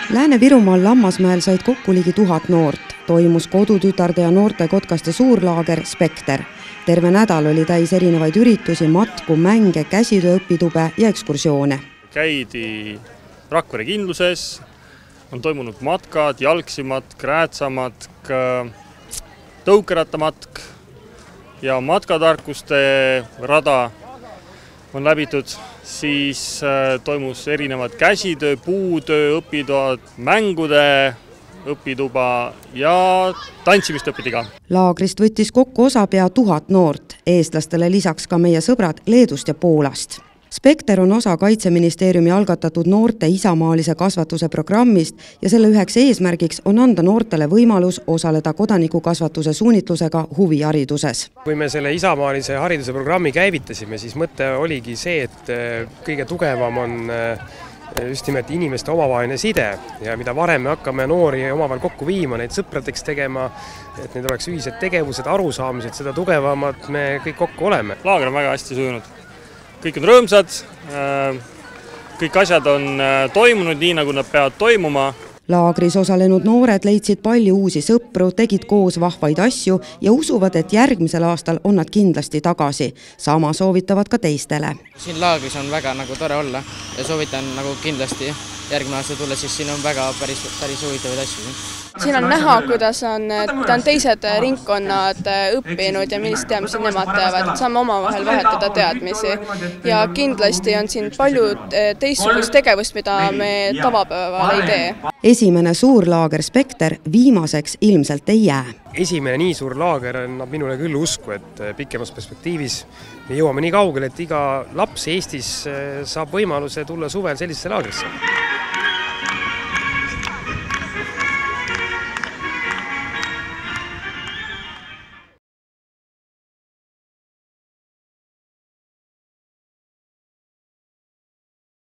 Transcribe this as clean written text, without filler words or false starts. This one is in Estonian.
Lääne-Virumaal Lammasmäel said kokku ligi 1000 noort. Toimus kodutütarde ja noorte kotkaste suurlaager Spekter. Terve nädal oli täis erinevaid üritusi, matku, mänge, käsitööõpitube ja ekskursioone. Käidi Rakvere kindluses, on toimunud matkad, jalgsimatk, räätsamatk, tõukerattamatk ja matkatarkuste rada on läbitud. Siis toimus erinevad käsitöö, puutöö, õpitoad, mängude õpituba ja tantsimist õpiti ka. Laagrist võttis kokku osa pea 1000 noort, eestlastele lisaks ka meie sõbrad Leedust ja Poolast. Spekter on osa Kaitseministeeriumi algatatud noorte isamaalise kasvatuse programmist ja selle üheks eesmärgiks on anda noortele võimalus osaleda kodanikukasvatuse suunitlusega huvihariduses. Kui me selle isamaalise hariduse programmi käivitasime, siis mõte oligi see, et kõige tugevam on just nimelt inimeste omavaheline side ja mida varem me hakkame noori omavahel kokku viima, neid sõpradeks tegema, et need oleks ühised tegevused, arusaamised, seda tugevamad me kõik kokku oleme. Laager on väga hästi sujunud. Kõik on rõõmsad, kõik asjad on toimunud nii, nagu nad peavad toimuma. Laagris osalenud noored leidsid palju uusi sõpru, tegid koos vahvaid asju ja usuvad, et järgmisel aastal on nad kindlasti tagasi. Sama soovitavad ka teistele. Siin laagris on väga tore olla ja soovitan kindlasti järgmine aasta tulla, siis siin on väga päris huvitavaid asju. Siin on näha, kuidas on teised ringkonnad õppinud ja millist teadmisi nemad teavad. Saame omavahel vahetada teadmisi ja kindlasti on siin palju teistsugust tegevust, mida me tavapäeval ei tee. Esimene suur laager Spekter viimaseks ilmselt ei jää. Esimene nii suur laager annab minule küll usku, et pikemas perspektiivis me jõuame nii kaugele, et iga laps Eestis saab võimaluse tulla suvel sellisesse laagrisse.